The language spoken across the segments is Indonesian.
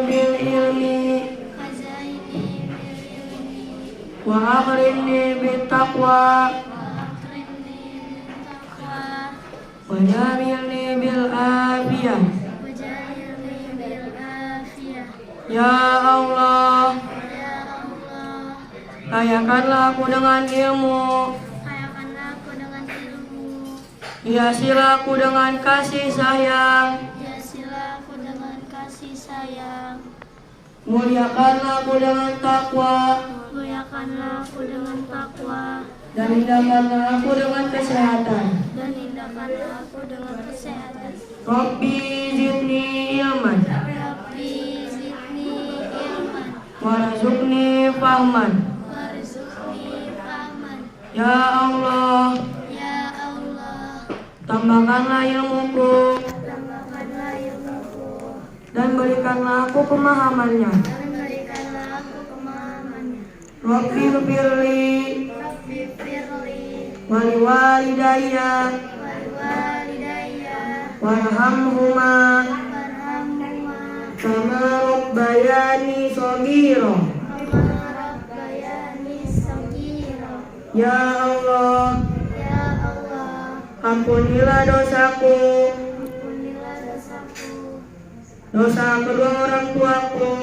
bil ilmi wa akrimni bit taqwa wa jamilni bil afiyah. Ya Allah, kayakanlah aku dengan ilmu, hiasilah aku dengan kasih sayang, muliakanlah aku dengan takwa, dan indahkanlah aku dengan kesehatan. Rabbi zidni ilman warzuqni fahman. Ya Allah, tambahkanlah ilmuku dan berikanlah aku pemahamannya. Rabbi firli wali walidayya warhamhuma kama rabbayani shaghira. Ya Allah, ampunilah dosaku, dosa kedua orang tuaku,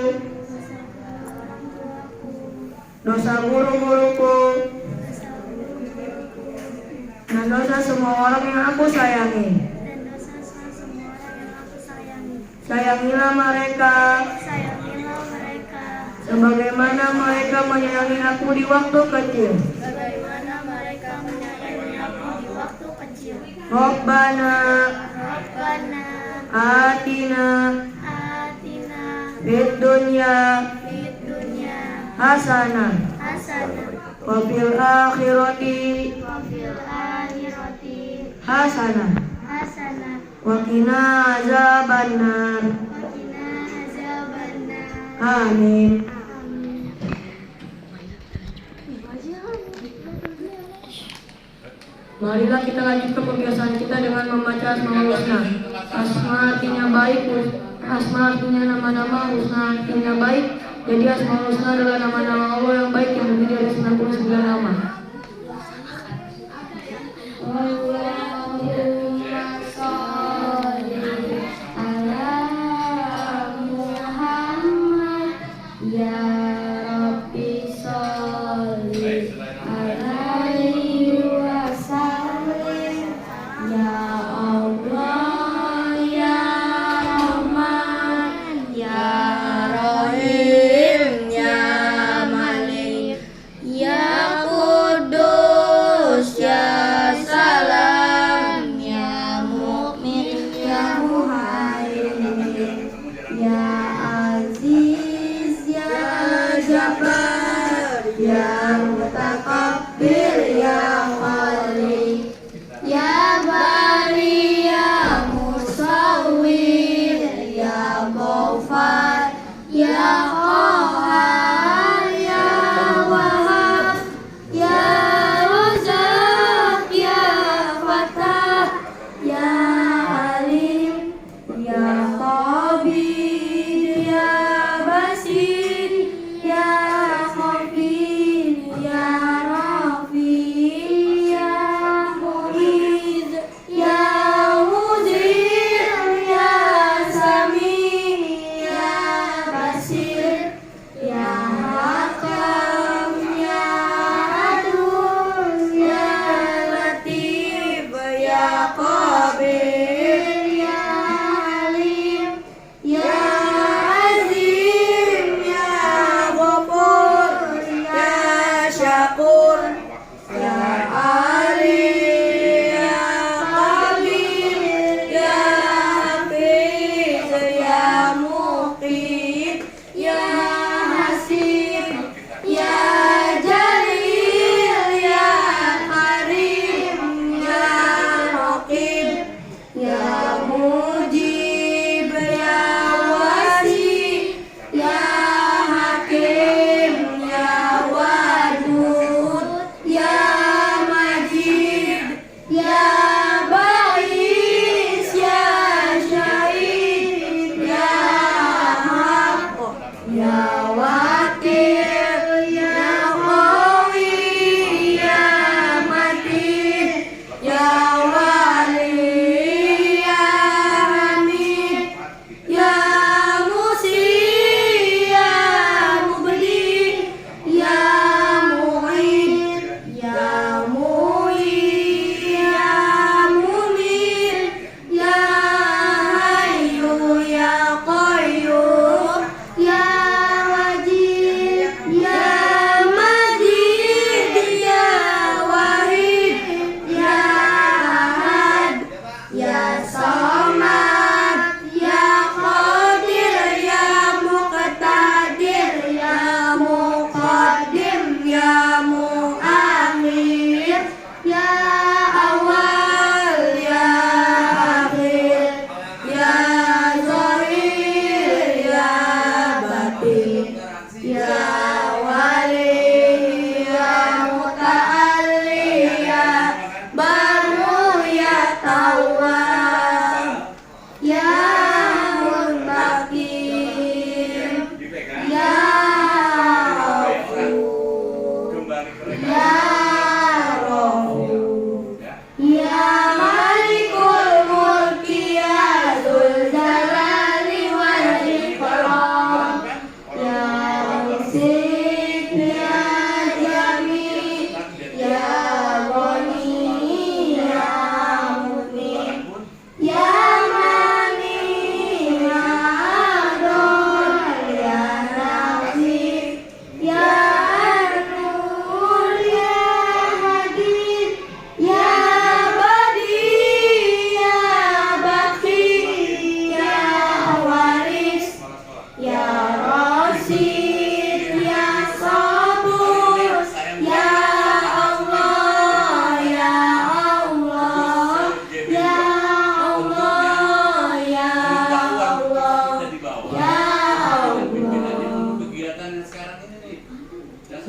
dosa guru-guruku, dan dosa semua orang yang aku sayangi. Sayangilah mereka sebagaimana mereka menyayangi aku di waktu kecil. Rabbana atina fid dunya hasanah wa fil akhirati hasanah wa qina azabannar. Amin. Marilah kita lanjutkan kebiasaan kita dengan membaca Asmaul Husna. Asma artinya baik, Asma artinya nama-nama, Husna artinya baik. Jadi Asmaul Husna adalah nama-nama Allah yang baik yang terdiri dari 99 nama. Basir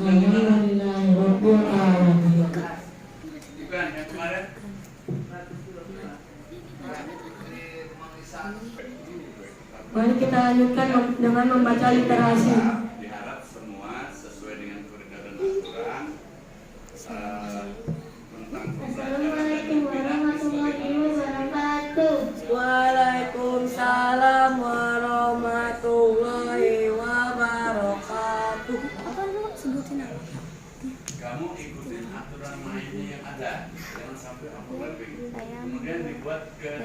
Alhamdulillahirabbil alamin. Bukan yang kemarin. Mari kita lanjutkan dengan membaca literasi. Diharap semua sesuai dengan kurikulum dan aturan tentang Assalamualaikum warahmatullahi wabarakatuh. Waalaikumsalam warahmatullahi wabarakatuh. Kamu ikutin aturan mainnya yang ada, jangan sampai overlapping. Kemudian dibuat ke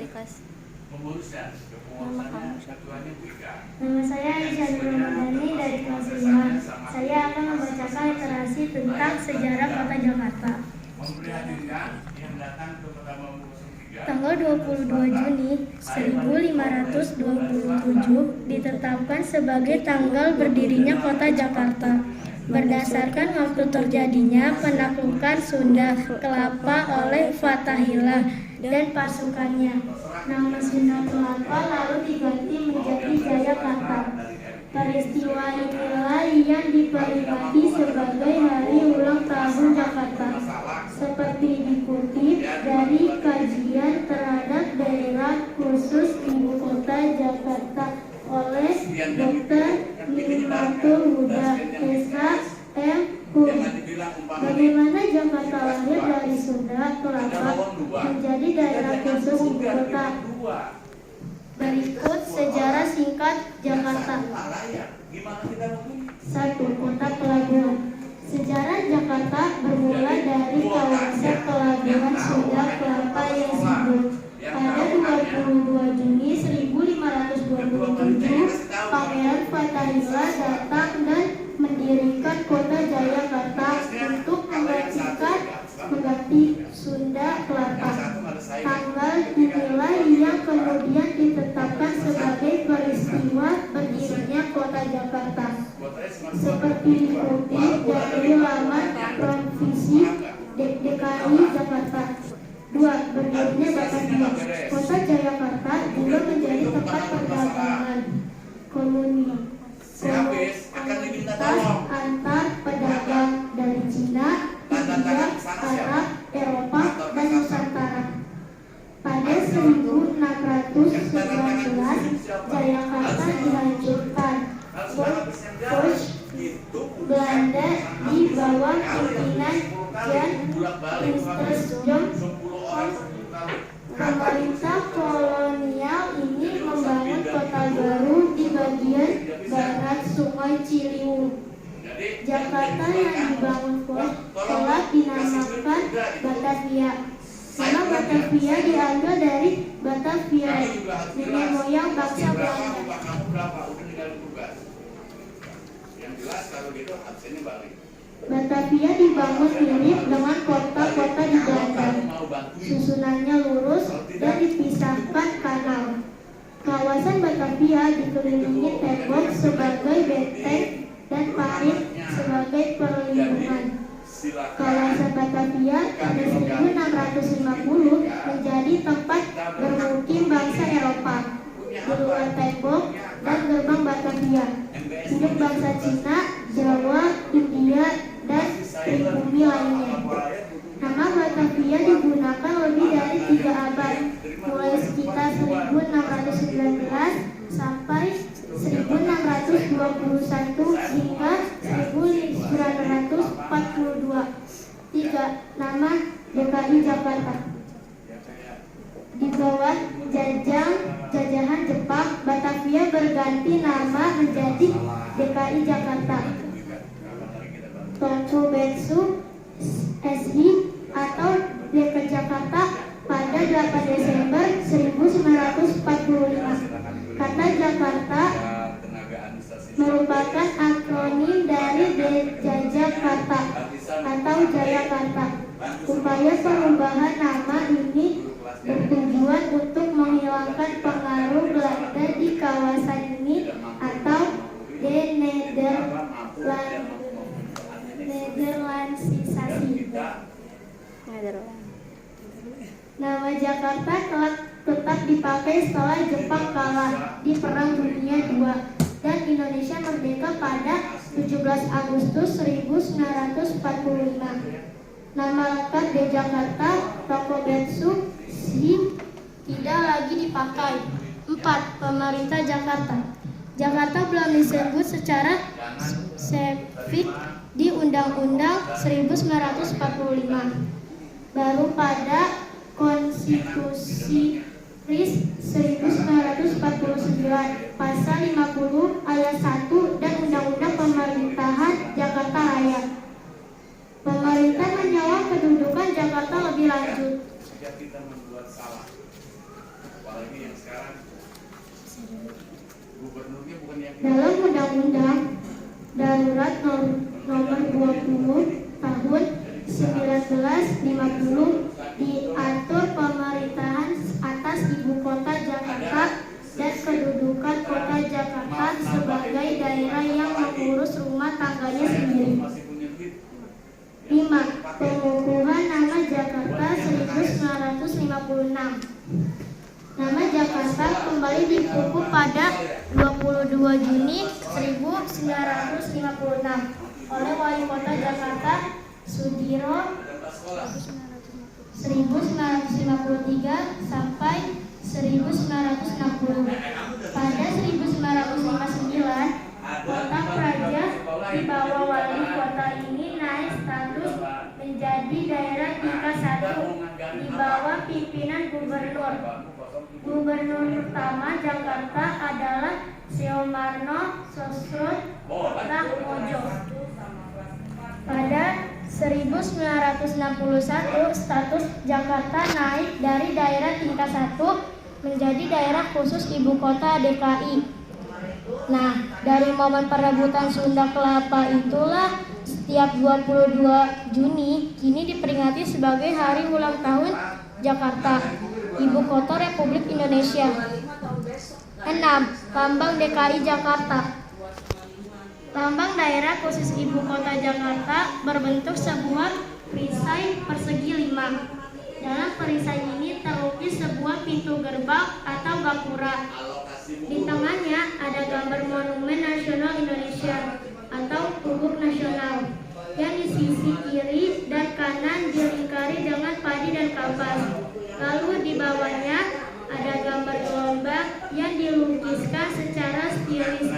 pengurusnya, ketuanya Wika. Nama saya Aisyah Ramadhani dari kelas 5. Saya akan membacakan literasi tentang sejarah kota Jakarta. Memprihatinkan yang datang ke Pertama 03. Tanggal 22 Juni 1527 ditetapkan sebagai tanggal berdirinya kota Jakarta. Berdasarkan waktu terjadinya penaklukan Sunda Kelapa oleh Fatahillah dan pasukannya. Nama Sunda Kelapa lalu diganti menjadi Jayakarta. Peristiwa inilah yang diperingati sebagai Hari Ulang Tahun Jakarta. Seperti dikutip dari kajian terhadap daerah khusus ibu kota Jakarta oleh Dr. Nimatul Huda S.M. Hum. Bagaimana Jakarta lahir dari Sunda Kelapa menjadi daerah khusus ibu kota? Berikut sejarah singkat Jakarta. 1. Kota Pelabuhan. Sejarah Jakarta bermula dari kawasan pelabuhan Sunda Kelapa yang sibuk. Pada 22 Juni 1527, Pangeran Fatahillah datang dan mendirikan kota Jayakarta untuk mengganti Sunda Kelapa. Tanggal inilah yang kemudian ditetapkan sebagai peristiwa berdirinya kota Jakarta. Seperti dikutip dari laman Provinsi DKI Jakarta. 2. Berdirinya Batavia. Kota Jayakarta juga menjadi tempat perdagangan komunitas antar pedagang dari Cina, India, Arab, Eropa, dan Nusantara. Pada 1619, Jayakarta dihancurkan Pos Belanda di bawah pimpinan Jan Christensen. Pemerintah kolonial ini membangun kota baru di bagian barat Sungai Ciliwung. Jakarta yang dibangun Pos telah dinamakan Batavia. Nama Batavia diambil dari Batavia, nenek moyang bangsa Belanda. Batavia dibangun mirip dengan kota-kota di Belanda. Susunannya lurus dan dipisahkan kanal. Kawasan Batavia dikelilingi tembok sebagai benteng dan parit sebagai perlindungan. Kawasan Batavia pada 1650 menjadi tempat bermukim bangsa Eropa. Di luar tembok dan gerbang Batavia hidup bangsa Cina, Jawa, India, dan pribumi lainnya. Nama Batavia digunakan lebih dari 3 abad, mulai sekitar 1619 sampai 1621 hingga 1942. 3. Nama DKI Jakarta. Di bawah jajahan Jepang, Batavia berganti nama menjadi DKI Jakarta. Tonkotsu SI atau DKI Jakarta pada 8 Desember 1945. Kata Jakarta merupakan akronim dari Jakarta atau Jayakarta. Upaya perubahan nama ini bertujuan untuk menghilangkan pengaruh Belanda di kawasan ini atau denederlandsisasi. Nama Jakarta telah tetap dipakai setelah Jepang kalah di Perang Dunia II. dan Indonesia merdeka pada 17 Agustus 1945. Nama lengkap di Jakarta Tokobetsu tidak lagi dipakai. 4. Pemerintah Jakarta. Jakarta belum disebut secara spesifik di Undang-Undang 1945. Baru pada Konstitusi RIS 1949 Pasal 50 Ayat 1 dan Undang-Undang Pemerintahan Jakarta Raya. Pemerintah menjawab kedudukan Jakarta lebih lanjut. Jika kita membuat salah, apalagi yang sekarang gubernurnya bukan yang Dalam Undang-Undang Darurat Nomor 20 Tahun 1950 diatur pemerintahan atas ibu kota Jakarta dan kedudukan kota Jakarta sebagai daerah yang mengurus rumah tangganya sendiri. 5. Pengukuhan nama Jakarta 1956. Nama Jakarta kembali dikukuh pada 22 Juni 1956 oleh Wali Kota Jakarta Sudiro 1953 sampai 1960. Pada 1959, Kota Praja di bawah wali kota ini naik status menjadi daerah tingkat 1 di bawah pimpinan gubernur. Gubernur pertama Jakarta adalah Siomarno Sosroatmojo. Pada 1961, status Jakarta naik dari daerah tingkat 1 menjadi daerah khusus ibu kota DKI. Nah, dari momen perebutan Sunda Kelapa itulah setiap 22 Juni kini diperingati sebagai hari ulang tahun Jakarta, ibu kota Republik Indonesia. 6. Lambang DKI Jakarta. Lambang daerah khusus ibu kota Jakarta berbentuk sebuah perisai persegi 5. Dalam perisai ini terlukis sebuah pintu gerbang atau gapura. Di tengahnya ada gambar Monumen Nasional Indonesia atau Tugu Nasional yang di sisi kiri dan kanan dilingkari dengan padi dan kapas. Lalu di bawahnya ada gambar gelombang yang dilukiskan secara stilis.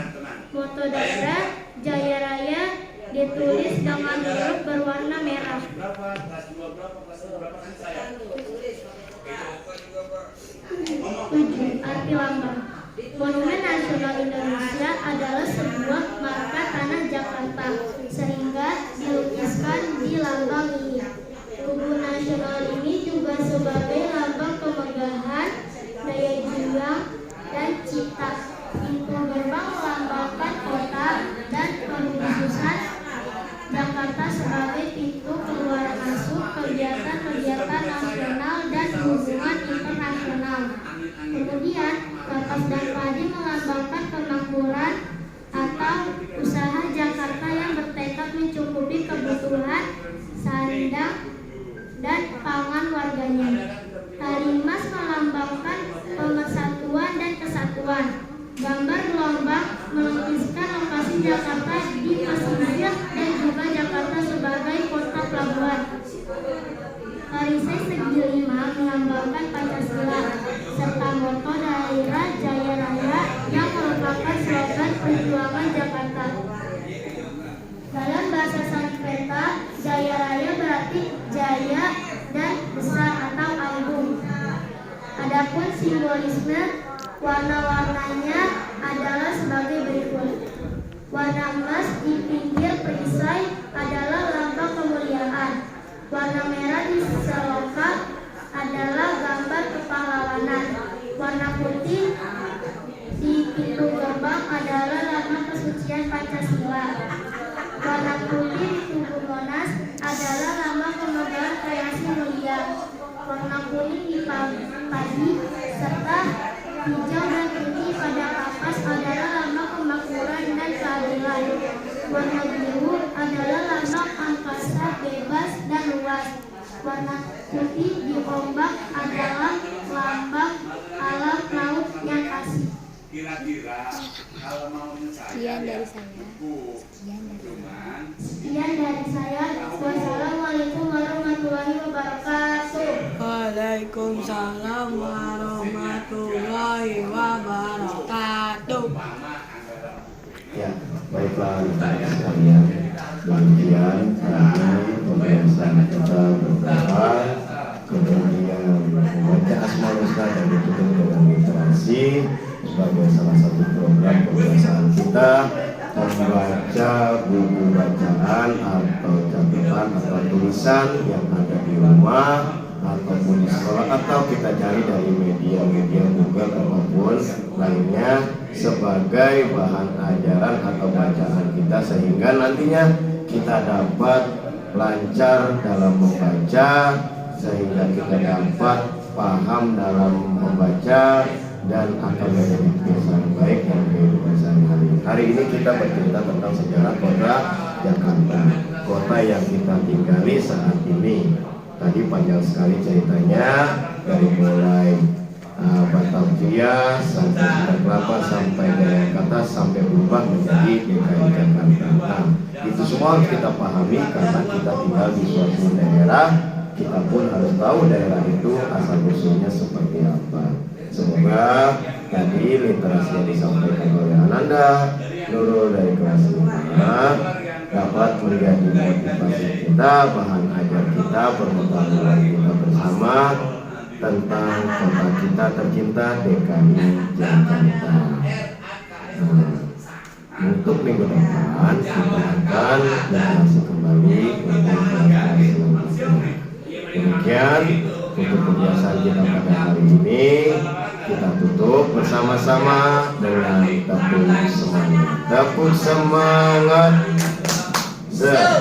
Moto daerah Jaya Raya ditulis dengan huruf berwarna merah. 7. Arti lambang. Monumen Nasional Indonesia adalah sebuah marka tanah Jakarta, sehingga dilukiskan di lambang ini. Tugu Nasional ini juga sebagai lambang kemegahan, daya juang, dan cita. Pintu gerbang melambangkan kota dan kekhususan Jakarta sebagai pintu keluar masuk kegiatan-kegiatan nasional dan hubungan internasional. Kemudian, kapas dan padi melambangkan kemakmuran atau usaha Jakarta yang bertekad mencukupi kebutuhan sandang dan pangan warganya. Tali emas melambangkan pemersatuan dan kesatuan. Gambar gelombang melukiskan lokasi Jakarta di pesisir dan juga Jakarta sebagai kota pelabuhan. Perisai segi 5 melambangkan Pancasila serta moto daerah Jaya Raya yang merupakan slogan perjuangan Jakarta. Dalam bahasa Sanskerta, Jaya Raya berarti jaya dan besar atau agung. Adapun simbolisme warna-warnanya adalah sebagai berikut. Warna emas di pinggir perisai adalah lambang kemuliaan. Warna merah di seloka adalah gambar kepahlawanan. Warna putih di pintu gerbang adalah lambang kesucian Pancasila. Warna putih di Tugu Monas adalah lambang kemegahan kreasi mulia. Warna kuning di padi serta hijau dan putih pada kapas adalah lambang kemakmuran dan keadilan. Warna biru adalah lambang angkasa bebas dan luas. Warna putih di ombak adalah lambang alam laut yang asli. Kira-kira kalau mau Sekian dari saya. Wassalamualaikum warahmatullahi wabarakatuh. Waalaikumsalam warahmatullahi wabarakatuh. Ya, baiklah sekalian. Demikian tadi pembahasan kita berdoa, kemudian membaca Asmaul Husna dan ditutup dengan literasi sebagai salah satu program pembahasan kita, membaca buku bacaan atau catatan atau tulisan yang ada di rumah ataupun di sekolah, atau kita cari dari media-media Google ataupun lainnya sebagai bahan ajaran atau bacaan kita, sehingga nantinya kita dapat lancar dalam membaca, sehingga kita dapat paham dalam membaca dan akan menjadi kebiasaan baik dalam kehidupan sehari-hari. Hari ini kita bercerita tentang sejarah kota Jakarta, kota yang kita tinggali saat ini. Tadi panjang sekali ceritanya, dari mulai Batavia sampai Sunda Kelapa sampai Jakarta sampai berubah menjadi DKI Jakarta. Nah, itu semua harus kita pahami karena kita tinggal di suatu daerah, kita pun harus tahu daerah itu asal usulnya seperti apa. Semoga tadi literasi yang disampaikan oleh Ananda Nurul dari kelas 5 dapat menjadi motivasi kita, bahan ajar kita, pengetahuan kita bersama tentang kota kita tercinta DKI Jakarta. Untuk minggu depan kita akan literasi kembali untuk kelas selanjutnya. Demikian untuk kebiasaan kita pada hari ini, kita tutup bersama-sama dengan tepuk semangat. Tepuk semangat. Semangat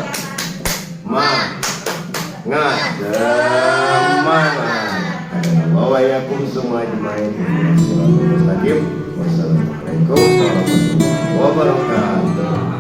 semua jemaah. Wassalamualaikum warahmatullahi wabarakatuh.